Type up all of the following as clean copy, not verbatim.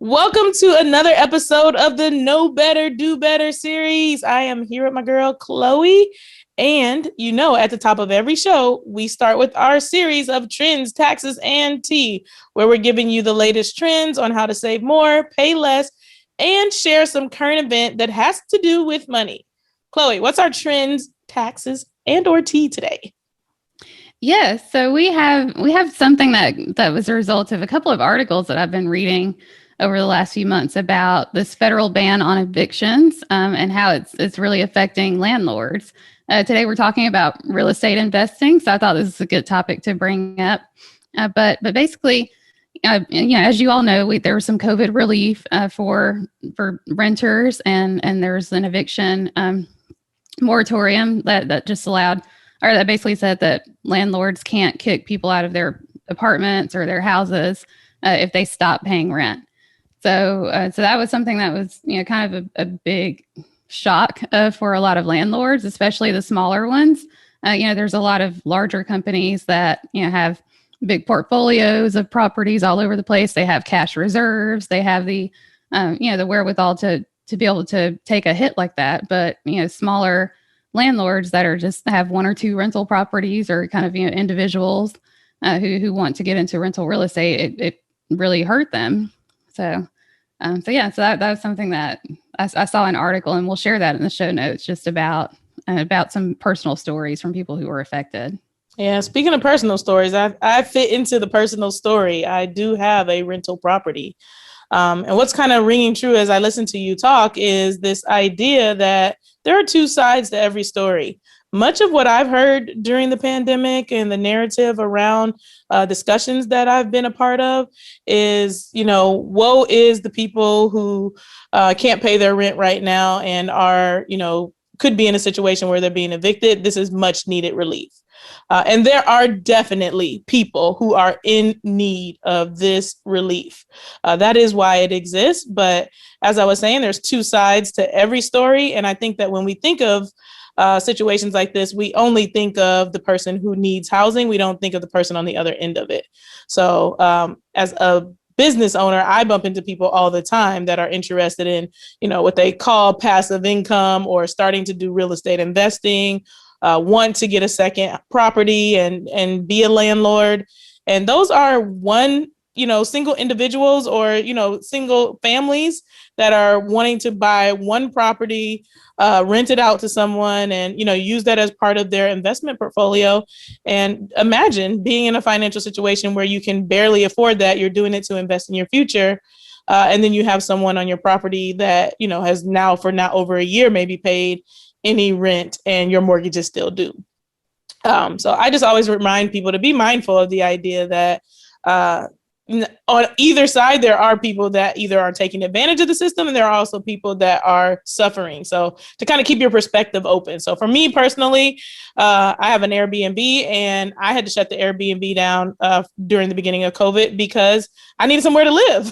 Welcome to another episode of the Know Better, Do Better series. I am here with my girl, Chloe. And at the top of every show, we start with our series of trends, taxes, and tea, where we're giving you the latest trends on how to save more, pay less, and share some current event that has to do with money. Chloe, what's our trends, taxes, and or tea today? Yes, so we have something that was a result of a couple of articles that I've been reading over the last few months about this federal ban on evictions and how it's really affecting landlords. Today we're talking about real estate investing, so I thought this is a good topic to bring up. But basically, as you all know, there was some COVID relief for renters, and there's an eviction moratorium that just allowed, or that basically said that landlords can't kick people out of their apartments or their houses if they stop paying rent. So that was something that was, kind of a big shock for a lot of landlords, especially the smaller ones. There's a lot of larger companies that, have big portfolios of properties all over the place. They have cash reserves. They have the wherewithal to be able to take a hit like that. But, smaller landlords that are just have one or two rental properties, or kind of, individuals who want to get into rental real estate, it really hurt them. So that was something that I saw an article, and we'll share that in the show notes, just about some personal stories from people who were affected. Yeah, speaking of personal stories, I fit into the personal story. I do have a rental property. And what's kind of ringing true as I listen to you talk is this idea that there are two sides to every story. Much of what I've heard during the pandemic and the narrative around discussions that I've been a part of is, woe is the people who can't pay their rent right now and are, could be in a situation where they're being evicted. This is much needed relief. And there are definitely people who are in need of this relief. That is why it exists. But as I was saying, there's two sides to every story. And I think that when we think of situations like this, we only think of the person who needs housing. We don't think of the person on the other end of it. So as a business owner, I bump into people all the time that are interested in, what they call passive income or starting to do real estate investing, want to get a second property and be a landlord. And those are single individuals or, single families that are wanting to buy one property, rent it out to someone and, use that as part of their investment portfolio. And imagine being in a financial situation where you can barely afford that. You're doing it to invest in your future. And then you have someone on your property that, has now for not over a year, maybe paid any rent and your mortgage is still due. So I just always remind people to be mindful of the idea that on either side, there are people that either are taking advantage of the system and there are also people that are suffering. So to kind of keep your perspective open. So for me personally, I have an Airbnb and I had to shut the Airbnb down during the beginning of COVID because I needed somewhere to live.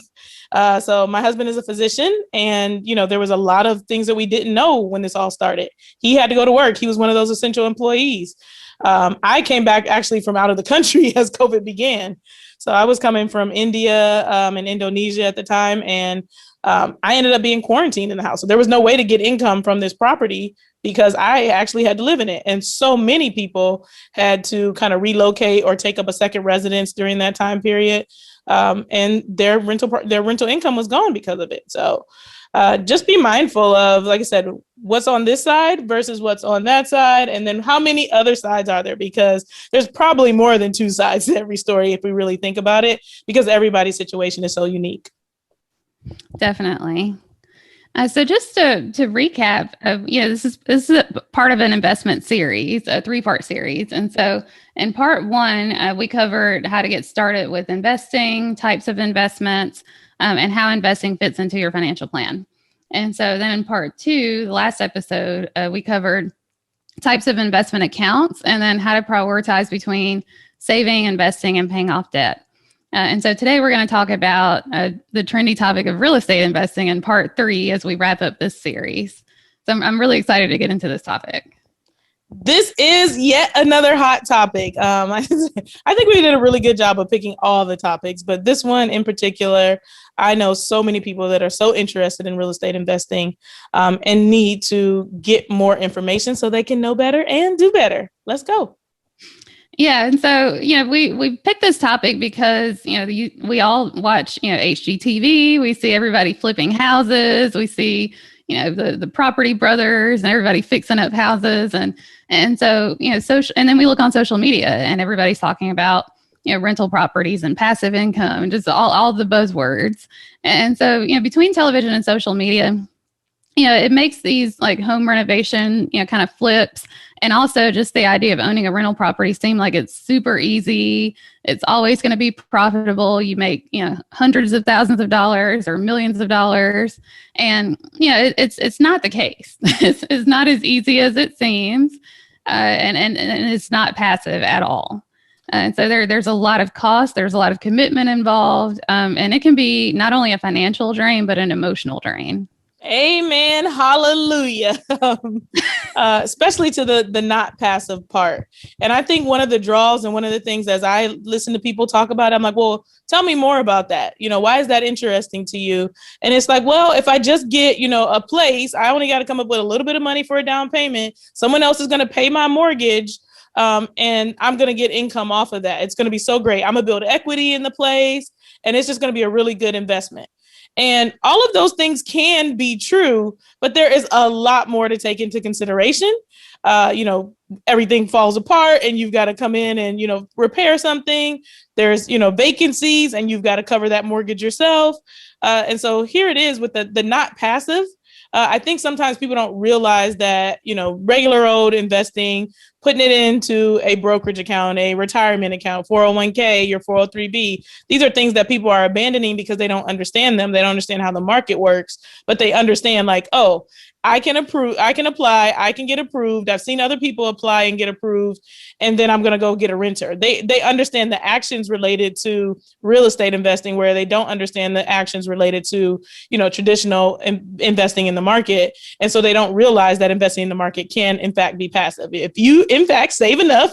So my husband is a physician and, there was a lot of things that we didn't know when this all started. He had to go to work. He was one of those essential employees. I came back actually from out of the country as COVID began. So I was coming from India and Indonesia at the time. And I ended up being quarantined in the house. So there was no way to get income from this property because I actually had to live in it. And so many people had to kind of relocate or take up a second residence during that time period. And their rental income was gone because of it. So just be mindful of, like I said, what's on this side versus what's on that side. And then how many other sides are there? Because there's probably more than two sides to every story if we really think about it, because everybody's situation is so unique. Definitely. So just to recap, this is a part of an investment series, a 3-part series. And so in part 1, we covered how to get started with investing, types of investments, and how investing fits into your financial plan. And so then in part 2, the last episode, we covered types of investment accounts and then how to prioritize between saving, investing, and paying off debt. And so today we're going to talk about the trendy topic of real estate investing in part 3 as we wrap up this series. So I'm really excited to get into this topic. This is yet another hot topic. I think we did a really good job of picking all the topics, but this one in particular, I know so many people that are so interested in real estate investing and need to get more information so they can know better and do better. Let's go. Yeah, and so we picked this topic because we all watch HGTV. We see everybody flipping houses. We see the property brothers and everybody fixing up houses, and so social. And then we look on social media and everybody's talking about rental properties and passive income and just all the buzzwords. And so between television and social media, it makes these like home renovation, kind of flips. And also just the idea of owning a rental property seem like it's super easy. It's always going to be profitable. You make, hundreds of thousands of dollars or millions of dollars. And, it's not the case. It's not as easy as it seems. And it's not passive at all. And so there's a lot of cost. There's a lot of commitment involved. And it can be not only a financial drain, but an emotional drain. Amen. Hallelujah. Especially to the not passive part. And I think one of the draws and one of the things as I listen to people talk about it, I'm like, well, tell me more about that. Why is that interesting to you? And it's like, well, if I just get, a place, I only got to come up with a little bit of money for a down payment. Someone else is going to pay my mortgage. And I'm going to get income off of that. It's going to be so great. I'm going to build equity in the place. And it's just going to be a really good investment. And all of those things can be true, but there is a lot more to take into consideration. Everything falls apart and you've got to come in and, repair something. There's, vacancies and you've got to cover that mortgage yourself. And so here it is with the not passive. I think sometimes people don't realize that, regular old investing, putting it into a brokerage account, a retirement account, 401k, your 403b. These are things that people are abandoning because they don't understand them. They don't understand how the market works, but they understand like, oh, I can apply, I can get approved. I've seen other people apply and get approved, and then I'm going to go get a renter. They understand the actions related to real estate investing, where they don't understand the actions related to, traditional investing in the market. And so they don't realize that investing in the market can, in fact, be passive. If you, in fact, save enough,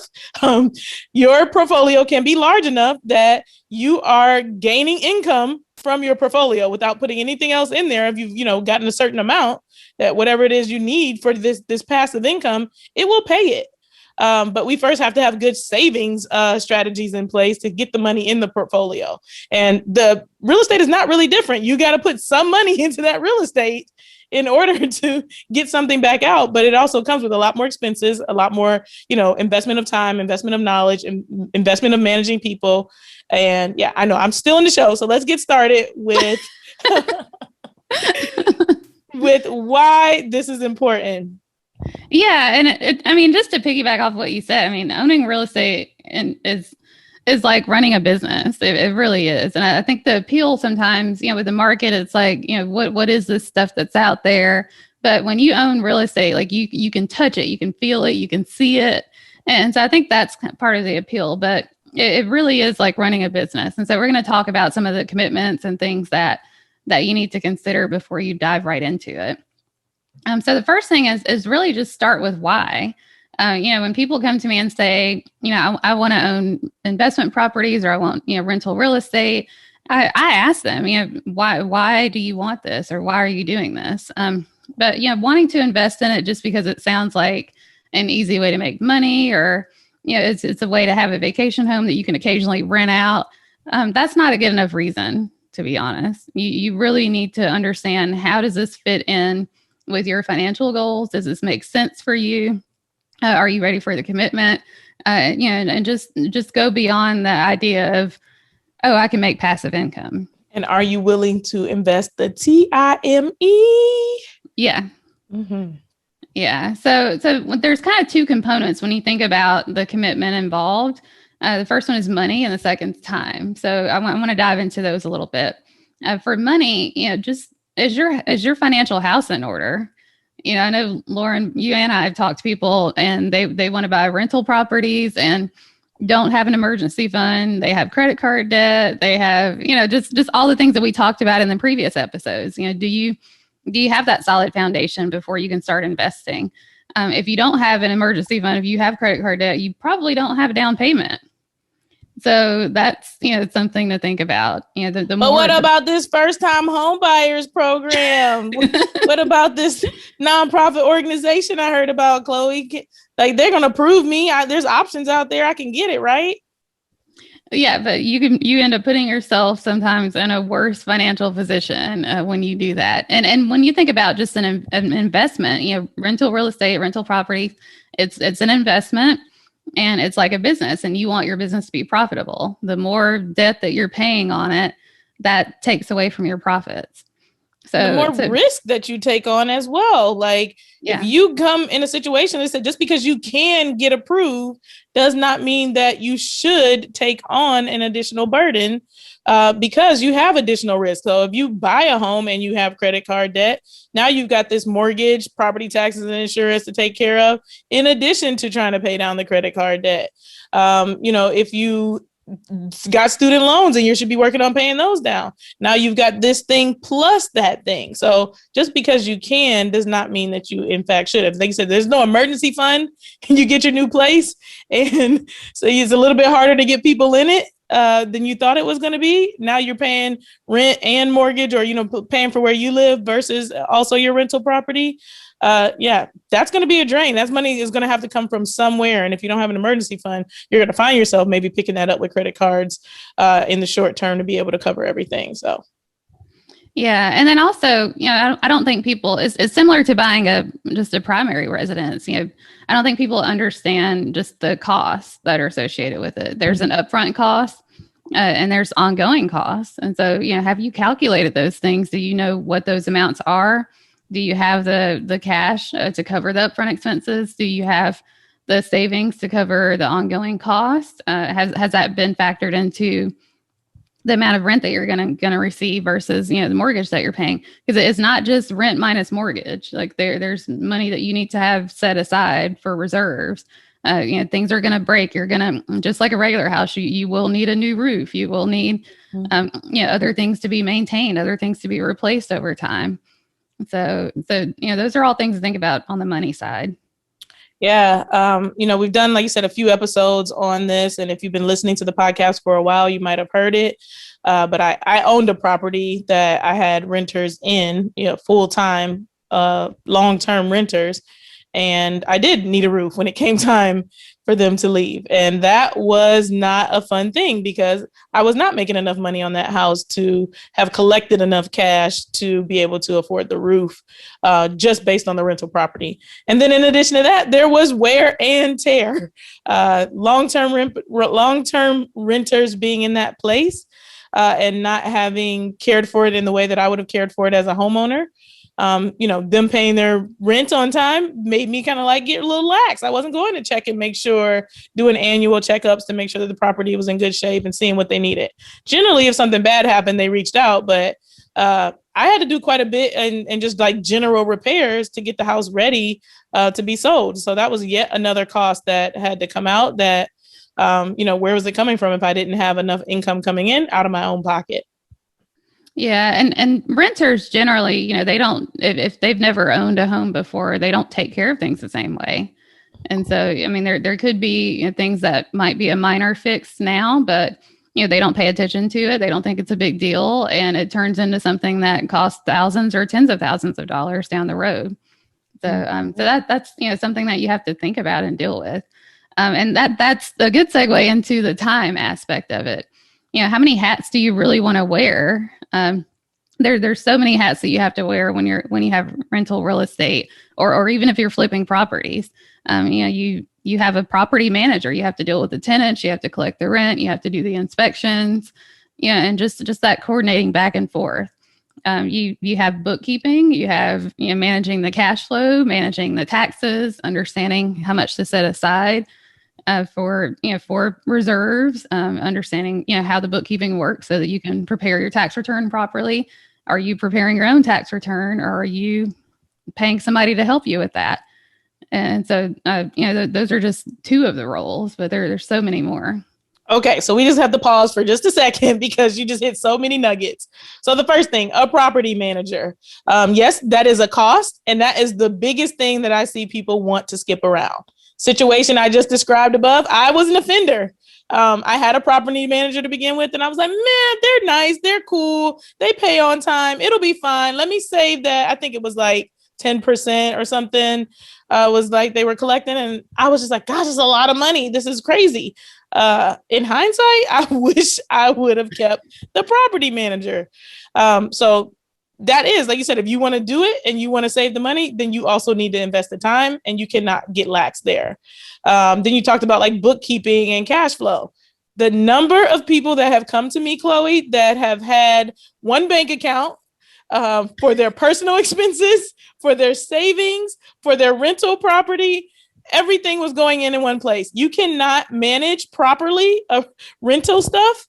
your portfolio can be large enough that you are gaining income from your portfolio without putting anything else in there. If you've, gotten a certain amount, that whatever it is you need for this passive income, it will pay it. But we first have to have good savings strategies in place to get the money in the portfolio. And the real estate is not really different. You got to put some money into that real estate in order to get something back out. But it also comes with a lot more expenses, a lot more, investment of time, investment of knowledge, and investment of managing people. And yeah, I know I'm still in the show. So let's get started with with why this is important. Yeah. And just to piggyback off what you said, owning real estate is like running a business. It really is. And I think the appeal sometimes, with the market, it's like, what is this stuff that's out there? But when you own real estate, like you can touch it, you can feel it, you can see it. And so I think that's part of the appeal, but it really is like running a business. And so we're going to talk about some of the commitments and things that you need to consider before you dive right into it. So the first thing is really just start with why. When people come to me and say, I want to own investment properties or I want, rental real estate, I ask them, why do you want this or why are you doing this? But wanting to invest in it just because it sounds like an easy way to make money or, it's a way to have a vacation home that you can occasionally rent out. That's not a good enough reason, to be honest. You really need to understand, how does this fit in with your financial goals? Does this make sense for you? Are you ready for the commitment? And just go beyond the idea of, oh, I can make passive income. And are you willing to invest the time? Yeah. Mm-hmm. Yeah. So there's kind of two components when you think about the commitment involved. The first one is money and the second is time. So I want to dive into those a little bit. For money, just is your financial house in order? I know, Lauren, you and I have talked to people and they want to buy rental properties and don't have an emergency fund. They have credit card debt. They have, just all the things that we talked about in the previous episodes. Do you have that solid foundation before you can start investing? If you don't have an emergency fund, if you have credit card debt, you probably don't have a down payment. So that's, something to think about. The But what about this first-time home buyers program? What about this nonprofit organization I heard about, Chloe? Like, they're going to prove me. There's options out there. I can get it, right? Yeah, but you end up putting yourself sometimes in a worse financial position when you do that. And when you think about just an investment, rental real estate, rental property, it's an investment. And it's like a business, and you want your business to be profitable. The more debt that you're paying on it, that takes away from your profits. So the more risk that you take on as well. Like, if you come in a situation that said just because you can get approved does not mean that you should take on an additional burden because you have additional risk. So if you buy a home and you have credit card debt, now you've got this mortgage, property taxes, and insurance to take care of, in addition to trying to pay down the credit card debt. If you got student loans and you should be working on paying those down, now you've got this thing plus that thing. So just because you can does not mean that you in fact should. If they said there's no emergency fund and you get your new place, and so it's a little bit harder to get people in it than you thought it was going to be. Now you're paying rent and mortgage, or paying for where you live versus also your rental property. That's going to be a drain. That money is going to have to come from somewhere. And if you don't have an emergency fund, you're going to find yourself maybe picking that up with credit cards in the short term to be able to cover everything. So. Yeah. And then also, I don't think people, it's similar to buying just a primary residence. I don't think people understand just the costs that are associated with it. There's an upfront cost and there's ongoing costs. And so, have you calculated those things? Do you know what those amounts are? Do you have the cash to cover the upfront expenses? Do you have the savings to cover the ongoing costs? Has that been factored into the amount of rent that you're going to receive versus the mortgage that you're paying? Because it's not just rent minus mortgage. Like there's money that you need to have set aside for reserves. Things are going to break. You're going to, just like a regular house, you will need a new roof. You will need other things to be maintained, other things to be replaced over time. So those are all things to think about on the money side. Yeah. We've done, like you said, a few episodes on this. And if you've been listening to the podcast for a while, you might have heard it. But I owned a property that I had renters in, full-time, long-term renters. And I did need a roof when it came time for them to leave. And that was not a fun thing because I was not making enough money on that house to have collected enough cash to be able to afford the roof just based on the rental property. And then in addition to that, there was wear and tear. Long-term renters being in that place and not having cared for it in the way that I would have cared for it as a homeowner. Them paying their rent on time made me kind of get a little lax. I wasn't going to check and make sure, doing annual checkups to make sure that the property was in good shape and seeing what they needed. Generally, if something bad happened, they reached out, but I had to do quite a bit and just general repairs to get the house ready to be sold. So that was yet another cost that had to come out that, where was it coming from if I didn't have enough income coming in out of my own pocket? Yeah. And renters generally, they don't, if they've never owned a home before, they don't take care of things the same way. And so, there could be things that might be a minor fix now, but, they don't pay attention to it. They don't think it's a big deal. And it turns into something that costs thousands or tens of thousands of dollars down the road. So, that's, something that you have to think about and deal with. And that's a good segue into the time aspect of it. How many hats do you really want to wear? There's so many hats that you have to wear when you have rental real estate, or even if you're flipping properties. You have a property manager. You have to deal with the tenants. You have to collect the rent. You have to do the inspections. And just that coordinating back and forth. You have bookkeeping. You have managing the cash flow, managing the taxes, understanding how much to set aside for reserves, understanding, how the bookkeeping works so that you can prepare your tax return properly. Are you preparing your own tax return, or are you paying somebody to help you with that? And so, those are just two of the roles, but there's so many more. Okay, so we just have to pause for just a second because you just hit so many nuggets. So the first thing, a property manager. Yes, that is a cost, and that is the biggest thing that I see people want to skip around. Situation I just described above, I was an offender. I had a property manager to begin with, and I was like, man, they're nice, they're cool, they pay on time, it'll be fine. Let me save that. I think it was like 10% or something, was like they were collecting. And I was just like, gosh, it's a lot of money. This is crazy. In hindsight, I wish I would have kept the property manager. So that is, like you said, if you want to do it and you want to save the money, then you also need to invest the time, and you cannot get lax there. Then you talked about like bookkeeping and cash flow. The number of people that have come to me, Chloe, that have had one bank account for their personal expenses, for their savings, for their rental property, everything was going in one place. You cannot manage properly rental stuff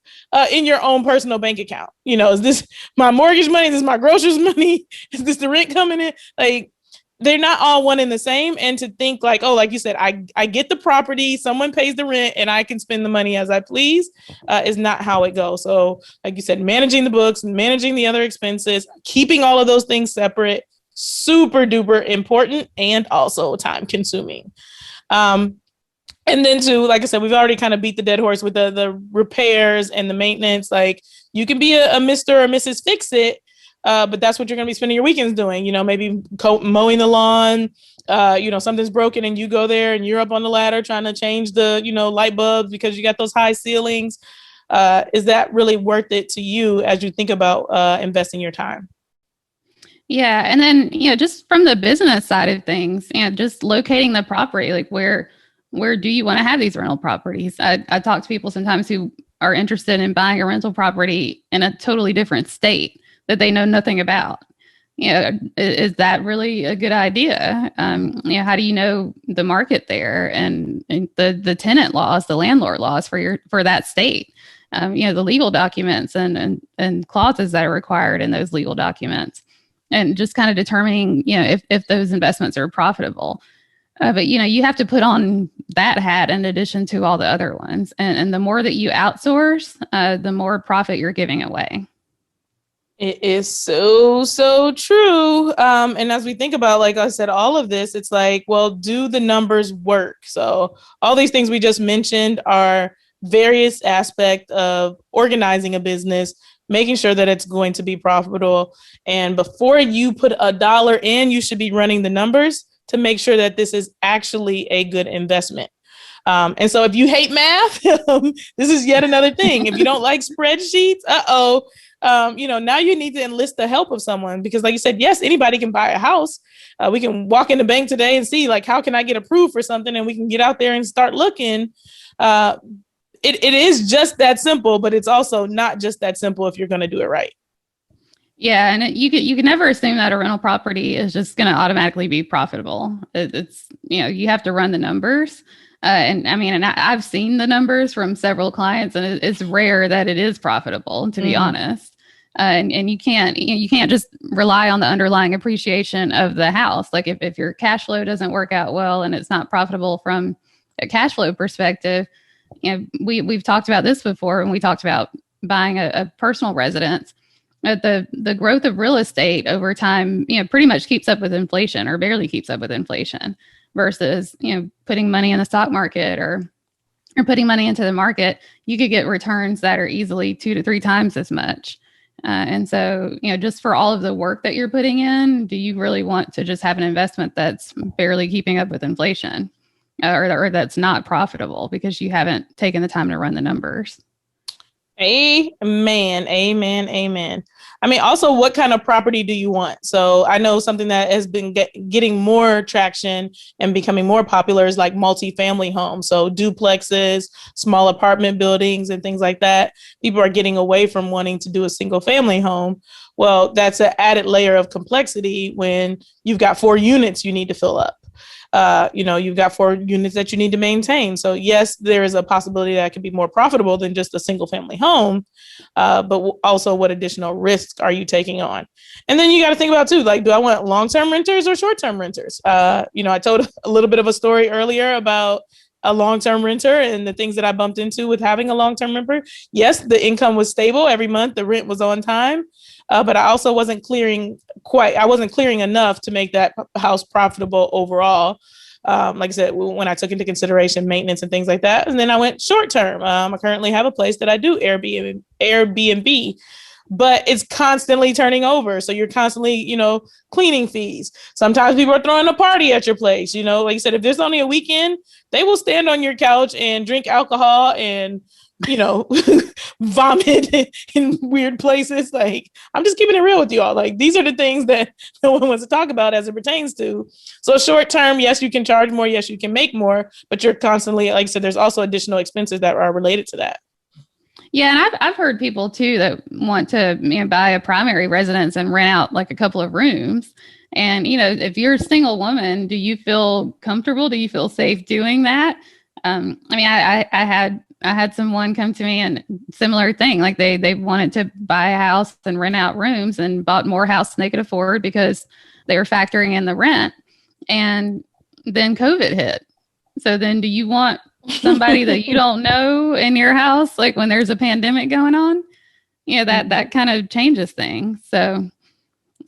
in your own personal bank account. You know, is this my mortgage money? Is this my groceries money? Is this the rent coming in? Like, they're not all one and the same. And to think like, oh, like you said, I get the property, someone pays the rent, and I can spend the money as I please, is not how it goes. So like you said, managing the books, managing the other expenses, keeping all of those things separate, super duper important, and also time consuming. And then too, like I said, we've already kind of beat the dead horse with the repairs and the maintenance. Like, you can be a Mr. or Mrs. Fix It, but that's what you're going to be spending your weekends doing. You know, maybe mowing the lawn, you know, something's broken and you go there and you're up on the ladder trying to change the, you know, light bulbs because you got those high ceilings. Is that really worth it to you as you think about investing your time? Yeah. And then, just from the business side of things, just locating the property, like where do you want to have these rental properties? I talk to people sometimes who are interested in buying a rental property in a totally different state that they know nothing about. Is that really a good idea? How do you know the market there and the tenant laws, the landlord laws for that state? The legal documents and clauses that are required in those legal documents. And just kind of determining, if those investments are profitable. But, you have to put on that hat in addition to all the other ones. And the more that you outsource, the more profit you're giving away. It is so, so true. And as we think about, like I said, all of this, it's like, well, do the numbers work? So all these things we just mentioned are various aspects of organizing a business, making sure that it's going to be profitable. And before you put a dollar in, you should be running the numbers to make sure that this is actually a good investment. And so if you hate math, this is yet another thing. If you don't like spreadsheets, now you need to enlist the help of someone, because like you said, yes, anybody can buy a house. We can walk in the bank today and see, like, how can I get approved for something? And we can get out there and start looking. It is just that simple, but it's also not just that simple if you're going to do it right. Yeah, and you can never assume that a rental property is just going to automatically be profitable. It's you have to run the numbers, and I've seen the numbers from several clients, and it's rare that it is profitable, to be honest. And you can't just rely on the underlying appreciation of the house. Like if your cash flow doesn't work out well and it's not profitable from a cash flow perspective. We've talked about this before, and we talked about buying a personal residence. The growth of real estate over time, pretty much keeps up with inflation, or barely keeps up with inflation, versus putting money in the stock market or putting money into the market. You could get returns that are easily 2 to 3 times as much. And so, just for all of the work that you're putting in, do you really want to just have an investment that's barely keeping up with inflation? Or that's not profitable because you haven't taken the time to run the numbers. Amen. Amen. Amen. I mean, also, what kind of property do you want? So I know something that has been getting more traction and becoming more popular is like multifamily homes. So duplexes, small apartment buildings, and things like that. People are getting away from wanting to do a single family home. Well, that's an added layer of complexity when you've got 4 units you need to fill up. You've got 4 units that you need to maintain. So yes, there is a possibility that it could be more profitable than just a single family home. But also, what additional risks are you taking on? And then you got to think about too, like, do I want long-term renters or short-term renters? I told a little bit of a story earlier about a long-term renter and the things that I bumped into with having a long-term renter, yes, the income was stable every month. The rent was on time. But I also wasn't clearing enough to make that house profitable overall. Like I said, when I took into consideration maintenance and things like that. And then I went short term. I currently have a place that I do Airbnb, but it's constantly turning over. So you're constantly, cleaning fees. Sometimes people are throwing a party at your place. Like you said, if there's only a weekend, they will stand on your couch and drink alcohol and, vomit in weird places. Like, I'm just keeping it real with you all. Like, these are the things that no one wants to talk about as it pertains to. So short term, yes, you can charge more. Yes, you can make more, but you're constantly, like I said, there's also additional expenses that are related to that. Yeah, and I've heard people too that want to buy a primary residence and rent out like a couple of rooms. And if you're a single woman, do you feel comfortable? Do you feel safe doing that? I had someone come to me and similar thing, like they wanted to buy a house and rent out rooms and bought more house than they could afford because they were factoring in the rent. And then COVID hit. So then do you want somebody that you don't know in your house, like when there's a pandemic going on? That kind of changes things. So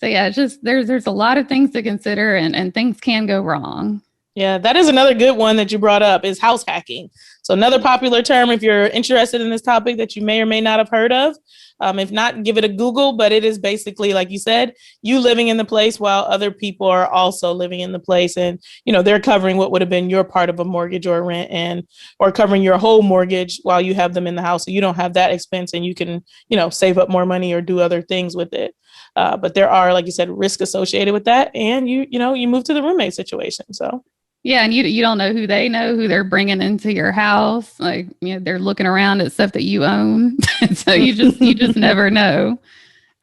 yeah, it's just there's a lot of things to consider and things can go wrong. Yeah, that is another good one that you brought up is house hacking. So another popular term, if you're interested in this topic that you may or may not have heard of, if not, give it a Google, but it is basically, like you said, you living in the place while other people are also living in the place. And, they're covering what would have been your part of a mortgage or rent or covering your whole mortgage while you have them in the house. So you don't have that expense and you can, save up more money or do other things with it. But there are, like you said, risk associated with that. And you move to the roommate situation. So. Yeah, and you don't know who they're bringing into your house. Like, they're looking around at stuff that you own, so you just never know.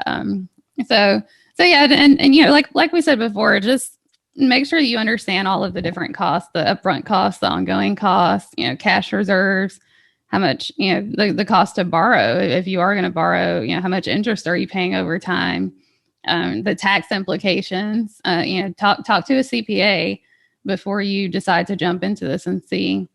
So yeah, and like we said before, just make sure that you understand all of the different costs, the upfront costs, the ongoing costs, cash reserves, how much the cost to borrow if you are going to borrow, how much interest are you paying over time, the tax implications. Talk to a CPA before you decide to jump into this and see,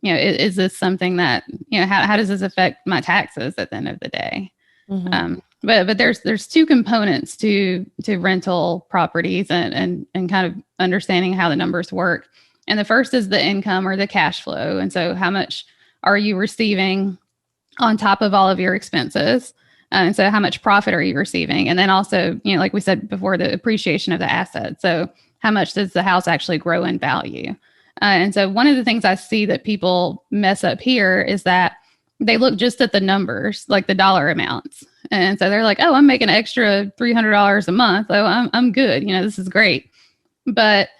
is this something that, how does this affect my taxes at the end of the day? Mm-hmm. But there's two components to rental properties and kind of understanding how the numbers work. And the first is the income or the cash flow. And so how much are you receiving on top of all of your expenses? And so how much profit are you receiving? And then also, like we said before, the appreciation of the asset. So how much does the house actually grow in value? And so one of the things I see that people mess up here is that they look just at the numbers, like the dollar amounts. And so they're like, oh, I'm making an extra $300 a month. Oh, I'm good. This is great. But,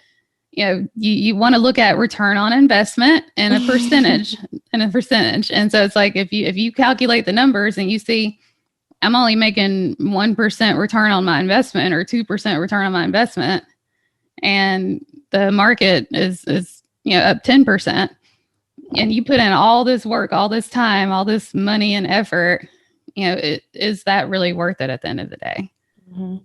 you want to look at return on investment and a percentage And so it's like, if you calculate the numbers and you see, I'm only making 1% return on my investment or 2% return on my investment, and the market is up 10%, and you put in all this work, all this time, all this money and effort, is that really worth it at the end of the day? Mm-hmm.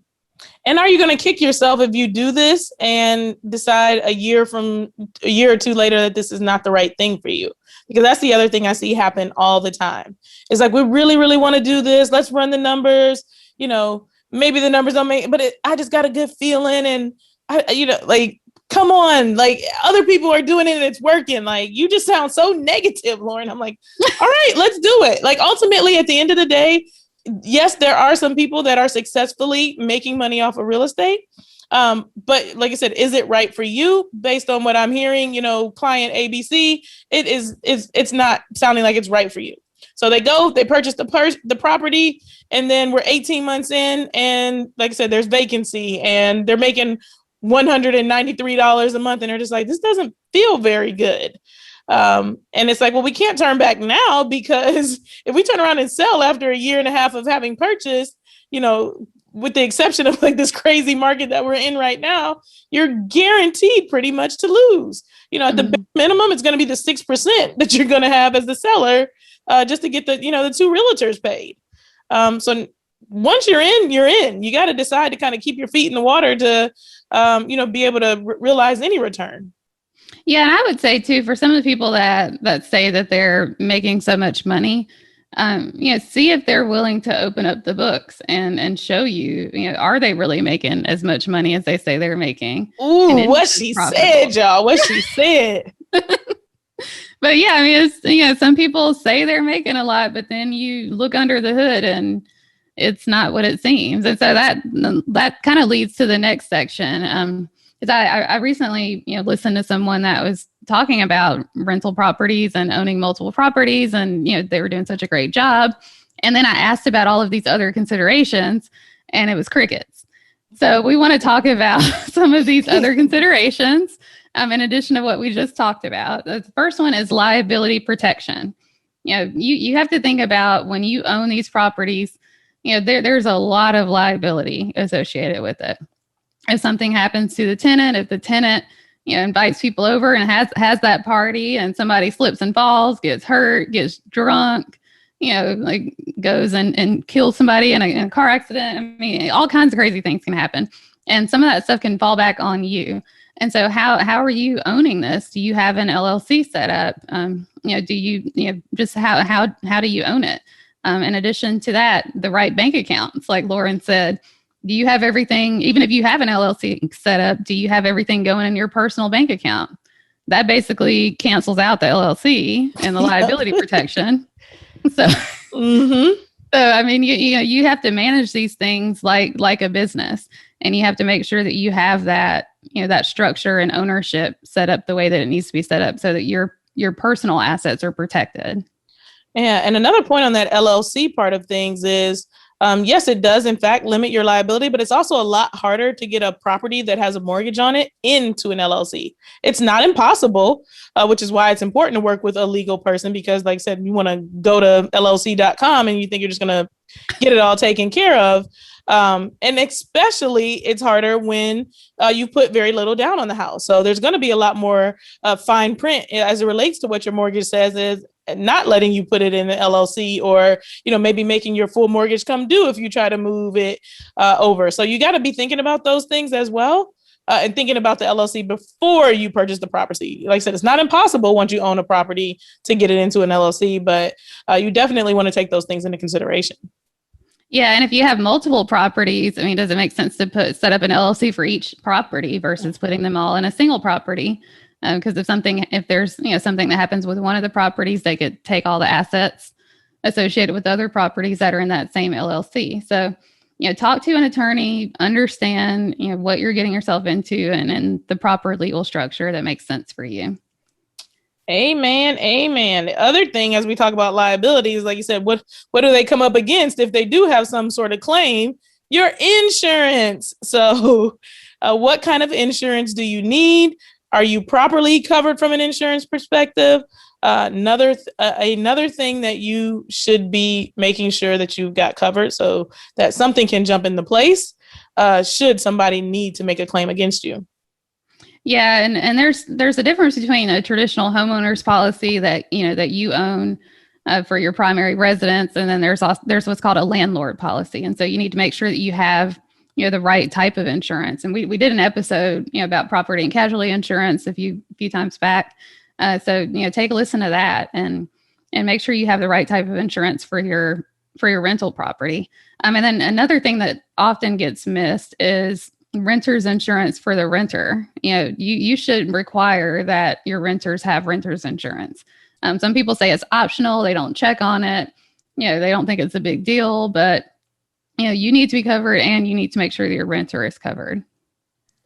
And are you going to kick yourself if you do this and decide a year or two later that this is not the right thing for you? Because that's the other thing I see happen all the time. It's like, we really, really want to do this. Let's run the numbers. Maybe the numbers don't make, but I just got a good feeling. And come on, like, other people are doing it and it's working. Like, you just sound so negative, Lauren. I'm like, all right, let's do it. Like, ultimately, at the end of the day, yes, there are some people that are successfully making money off of real estate. But like I said, is it right for you? Based on what I'm hearing, client ABC, it's not sounding like it's right for you. So they purchase the property, and then we're 18 months in, and like I said, there's vacancy, and they're making $193 a month, and they're just like, this doesn't feel very good. And it's like, well, we can't turn back now, because if we turn around and sell after a year and a half of having purchased, with the exception of like this crazy market that we're in right now, you're guaranteed pretty much to lose. At the minimum, it's going to be the 6% that you're going to have as the seller, just to get the 2 realtors paid. So once you're in, you got to decide to kind of keep your feet in the water to, be able to realize any return. Yeah, and I would say too, for some of the people that say that they're making so much money, see if they're willing to open up the books and show you, are they really making as much money as they say they're making? And Ooh, is what this she said, profitable? y'all. What she said. But yeah, I mean, it's, some people say they're making a lot, but then you look under the hood and it's not what it seems. And so that kind of leads to the next section. Because I recently, listened to someone that was talking about rental properties and owning multiple properties, and they were doing such a great job. And then I asked about all of these other considerations, and it was crickets. So we want to talk about some of these other considerations, in addition to what we just talked about. The first one is liability protection. You have to think about when you own these properties, there's a lot of liability associated with it. If something happens to the tenant, if the tenant, invites people over and has that party and somebody slips and falls, gets hurt, gets drunk, like goes and kills somebody in a car accident. I mean, all kinds of crazy things can happen. And some of that stuff can fall back on you. And so how are you owning this? Do you have an LLC set up? Do you, just how do you own it? In addition to that, the right bank accounts, like Lauren said, do you have everything, even if you have an LLC set up, do you have everything going in your personal bank account? That basically cancels out the LLC and the liability protection. So, Mm-hmm. so I mean, you have to manage these things like a business, and you have to make sure that you have that, that structure and ownership set up the way that it needs to be set up so that your personal assets are protected. Yeah, and another point on that LLC part of things is, yes, it does in fact limit your liability, but it's also a lot harder to get a property that has a mortgage on it into an LLC. It's not impossible, which is why it's important to work with a legal person, because, like I said, you want to go to LLC.com and you think you're just going to get it all taken care of. And especially it's harder when you put very little down on the house. So there's going to be a lot more fine print as it relates to what your mortgage says is not letting you put it in the LLC, or, maybe making your full mortgage come due if you try to move it over. So you got to be thinking about those things as well. And thinking about the LLC before you purchase the property. Like I said, it's not impossible once you own a property to get it into an LLC, but you definitely want to take those things into consideration. Yeah, and if you have multiple properties, I mean, does it make sense to set up an LLC for each property versus putting them all in a single property? Because if there's something that happens with one of the properties, they could take all the assets associated with other properties that are in that same LLC. So, talk to an attorney, understand what you're getting yourself into, and the proper legal structure that makes sense for you. Amen. Amen. The other thing, as we talk about liabilities, like you said, what do they come up against if they do have some sort of claim? Your insurance. So, what kind of insurance do you need? Are you properly covered from an insurance perspective? Another thing that you should be making sure that you've got covered so that something can jump into place should somebody need to make a claim against you. Yeah, and there's a difference between a traditional homeowner's policy that you own for your primary residence, and then there's what's called a landlord policy, and so you need to make sure that you have the right type of insurance. And we did an episode about property and casualty insurance a few times back, so take a listen to that and make sure you have the right type of insurance for your rental property. And then another thing that often gets missed is renter's insurance for the renter. You should require that your renters have renter's insurance. Some people say it's optional. They don't check on it. They don't think it's a big deal, but you need to be covered, and you need to make sure that your renter is covered.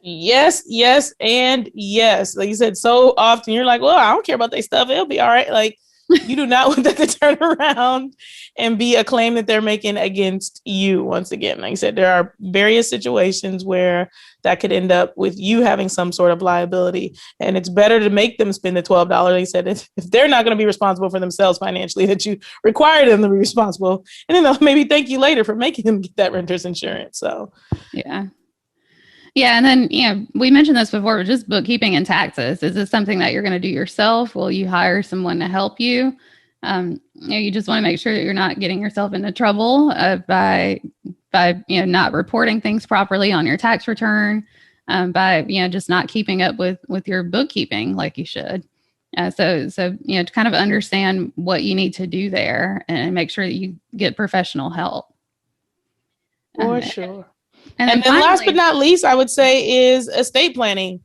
Yes, yes, and yes. Like you said, so often you're like, well, I don't care about their stuff. It'll be all right. Like, you do not want that to turn around and be a claim that they're making against you. Once again, like I said, there are various situations where that could end up with you having some sort of liability. And it's better to make them spend the $12. Like I said, if they're not going to be responsible for themselves financially, that you require them to be responsible. And then they'll maybe thank you later for making them get that renter's insurance. So, yeah. Yeah. And then, we mentioned this before, but just bookkeeping and taxes. Is this something that you're going to do yourself? Will you hire someone to help you? You just want to make sure that you're not getting yourself into trouble by not reporting things properly on your tax return. by, just not keeping up with your bookkeeping like you should. So, to kind of understand what you need to do there and make sure that you get professional help. For sure. And then finally, last but not least, I would say is estate planning.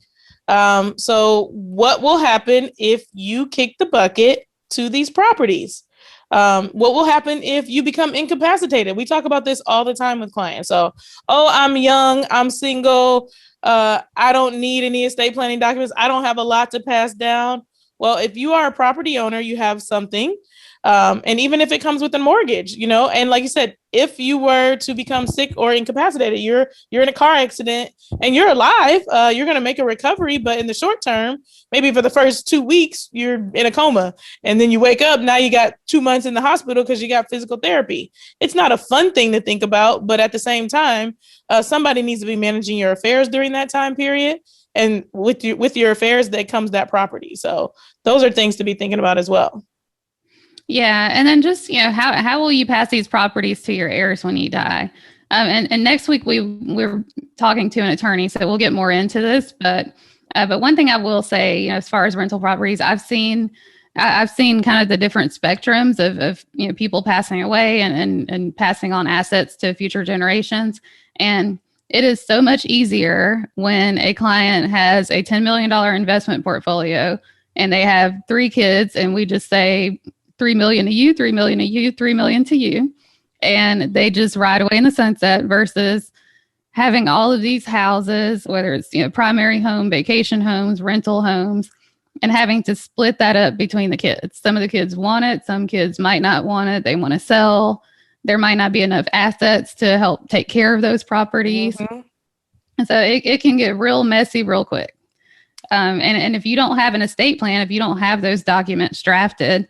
So what will happen if you kick the bucket to these properties? What will happen if you become incapacitated? We talk about this all the time with clients. So, I'm young, I'm single, I don't need any estate planning documents, I don't have a lot to pass down. Well, if you are a property owner, you have something. And even if it comes with a mortgage, and like you said, if you were to become sick or incapacitated, you're in a car accident and you're alive, you're going to make a recovery. But in the short term, maybe for the first 2 weeks, you're in a coma. And then you wake up, now you got 2 months in the hospital because you got physical therapy. It's not a fun thing to think about. But at the same time, somebody needs to be managing your affairs during that time period. And with your affairs, that comes that property. So those are things to be thinking about as well. Yeah. And then just, how will you pass these properties to your heirs when you die? And next week we're talking to an attorney, so we'll get more into this. But one thing I will say, as far as rental properties, I've seen kind of the different spectrums of people passing away and passing on assets to future generations. And it is so much easier when a client has a $10 million investment portfolio and they have 3 kids, and we just say $3 million to you, $3 million to you, $3 million to you, and they just ride away in the sunset, versus having all of these houses, whether it's primary home, vacation homes, rental homes, and having to split that up between the kids. Some of the kids want it, some kids might not want it, they want to sell. There might not be enough assets to help take care of those properties. Mm-hmm. And so it can get real messy real quick. And if you don't have an estate plan, if you don't have those documents drafted,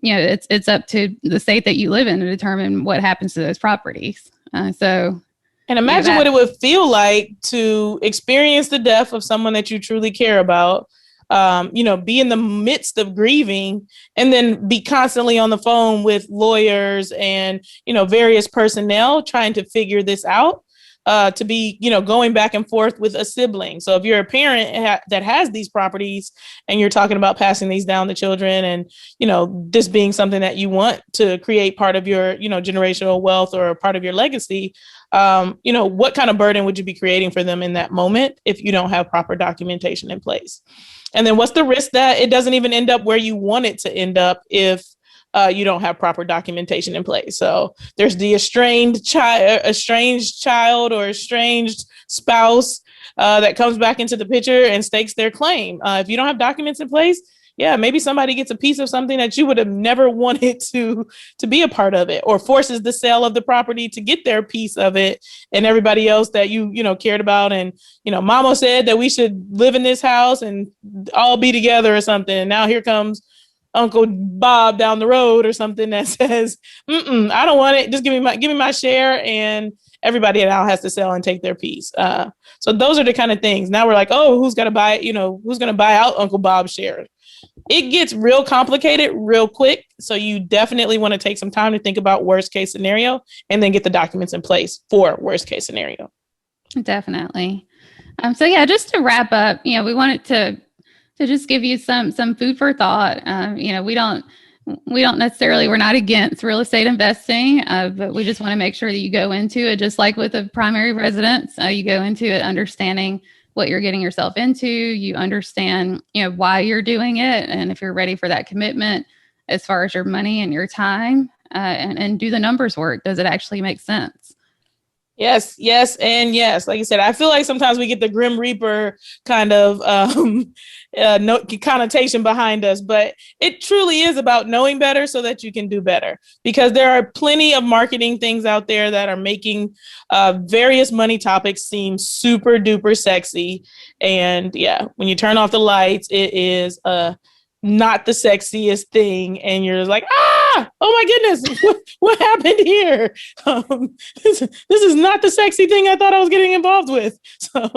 it's up to the state that you live in to determine what happens to those properties. And imagine what it would feel like to experience the death of someone that you truly care about, be in the midst of grieving, and then be constantly on the phone with lawyers and, various personnel trying to figure this out. To be, going back and forth with a sibling. So if you're a parent that has these properties and you're talking about passing these down to children and, this being something that you want to create part of your, generational wealth or part of your legacy, what kind of burden would you be creating for them in that moment if you don't have proper documentation in place? And then what's the risk that it doesn't even end up where you want it to end up if you don't have proper documentation in place? So there's the estranged child or estranged spouse that comes back into the picture and stakes their claim. If you don't have documents in place, maybe somebody gets a piece of something that you would have never wanted to be a part of it, or forces the sale of the property to get their piece of it, and everybody else that you cared about. And, mama said that we should live in this house and all be together or something. And now here comes Uncle Bob down the road or something that says, I don't want it. Just give me my share, and everybody now has to sell and take their piece. So those are the kind of things. Now we're like, who's going to buy it? Who's going to buy out Uncle Bob's share? It gets real complicated real quick. So you definitely want to take some time to think about worst case scenario and then get the documents in place for worst case scenario. Definitely. So just to wrap up, we wanted to just give you some food for thought. We don't necessarily, we're not against real estate investing, but we just want to make sure that you go into it, just like with a primary residence, you go into it understanding what you're getting yourself into. You understand, why you're doing it, and if you're ready for that commitment as far as your money and your time, and do the numbers work. Does it actually make sense? Yes, and yes. Like I said, I feel like sometimes we get the Grim Reaper kind of connotation behind us, but it truly is about knowing better so that you can do better. Because there are plenty of marketing things out there that are making various money topics seem super duper sexy. And when you turn off the lights, it is not the sexiest thing, and you're like, oh my goodness, what happened here? This is not the sexy thing I thought I was getting involved with. So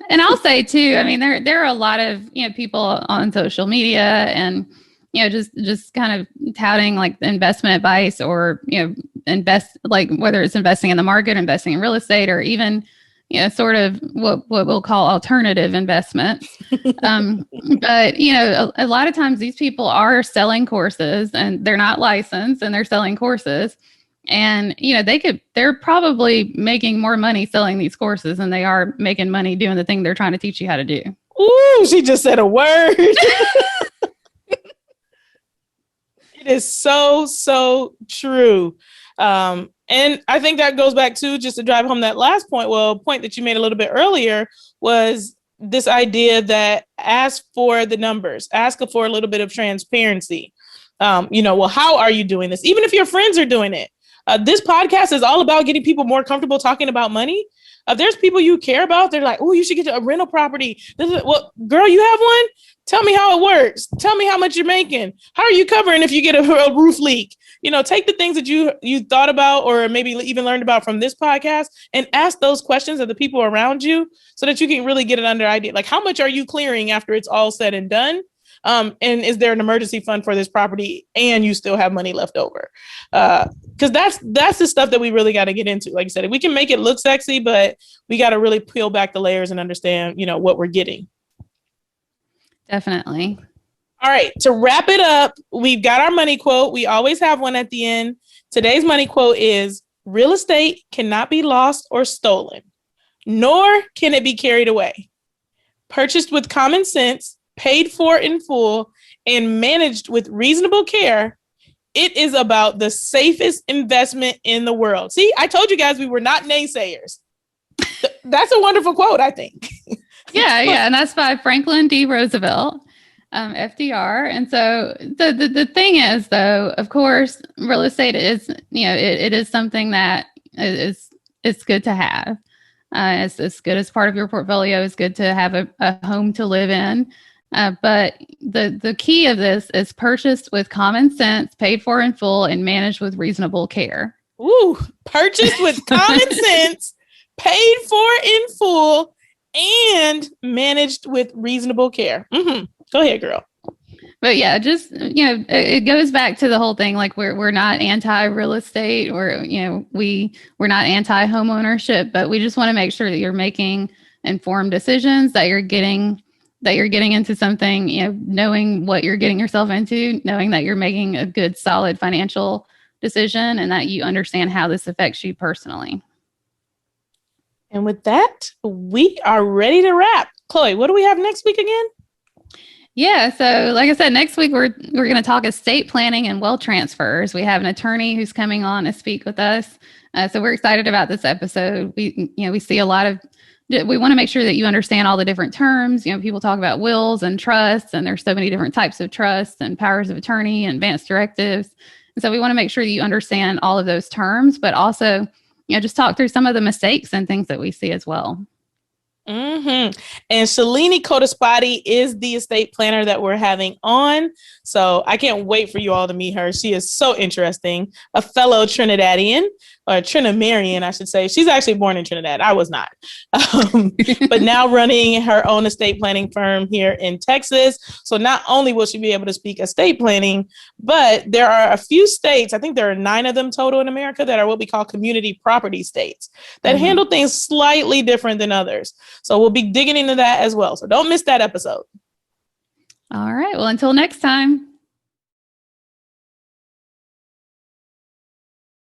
and I'll say too, I mean, there are a lot of people on social media and just kind of touting like investment advice, or invest, like whether it's investing in the market, investing in real estate, or even sort of what we'll call alternative investments. But, a lot of times these people are selling courses and they're not licensed and they're selling courses. And, they're probably making more money selling these courses than they are making money doing the thing they're trying to teach you how to do. Ooh, she just said a word. It is so, so true. And I think that goes back to, just to drive home that last point, a point that you made a little bit earlier, was this idea that ask for the numbers, ask for a little bit of transparency. How are you doing this? Even if your friends are doing it. This podcast is all about getting people more comfortable talking about money. There's people you care about. They're like, oh, you should get a rental property. Well, girl, you have one? Tell me how it works. Tell me how much you're making. How are you covering if you get a roof leak? Take the things that you thought about or maybe even learned about from this podcast and ask those questions of the people around you so that you can really get an under idea. Like, how much are you clearing after it's all said and done? And is there an emergency fund for this property and you still have money left over? Because that's the stuff that we really got to get into. Like I said, we can make it look sexy, but we got to really peel back the layers and understand, what we're getting. Definitely. All right. To wrap it up, we've got our money quote. We always have one at the end. Today's money quote is: real estate cannot be lost or stolen, nor can it be carried away. Purchased with common sense, paid for in full, and managed with reasonable care, it is about the safest investment in the world. See, I told you guys we were not naysayers. That's a wonderful quote, I think. Yeah. And that's by Franklin D. Roosevelt, FDR. And so the thing is, though, of course, real estate is, it is something that it's good to have. It's good as part of your portfolio. It's good to have a home to live in. But the key of this is purchased with common sense, paid for in full, and managed with reasonable care. Ooh, purchased with common sense, paid for in full, and managed with reasonable care. Mm-hmm. Go ahead, girl. But yeah, just, it goes back to the whole thing. Like we're not anti real estate, or, we're not anti home ownership, but we just want to make sure that you're making informed decisions, that you're getting into something, knowing what you're getting yourself into, knowing that you're making a good, solid financial decision, and that you understand how this affects you personally. And with that, we are ready to wrap. Chloe, what do we have next week again? Yeah, so like I said, next week we're going to talk estate planning and wealth transfers. We have an attorney who's coming on to speak with us. So we're excited about this episode. We see a lot of, we want to make sure that you understand all the different terms. People talk about wills and trusts, and there's so many different types of trusts and powers of attorney and advance directives. And so we want to make sure that you understand all of those terms, but also, just talk through some of the mistakes and things that we see as well. Mm-hmm. And Shalini Kodaspati is the estate planner that we're having on. So I can't wait for you all to meet her. She is so interesting. A fellow Trinidadian, or Trinamarian, I should say. She's actually born in Trinidad. I was not. But now running her own estate planning firm here in Texas. So not only will she be able to speak estate planning, but there are a few states, I think there are 9 of them total in America, that are what we call community property states that handle things slightly different than others. So we'll be digging into that as well. So don't miss that episode. All right. Well, until next time.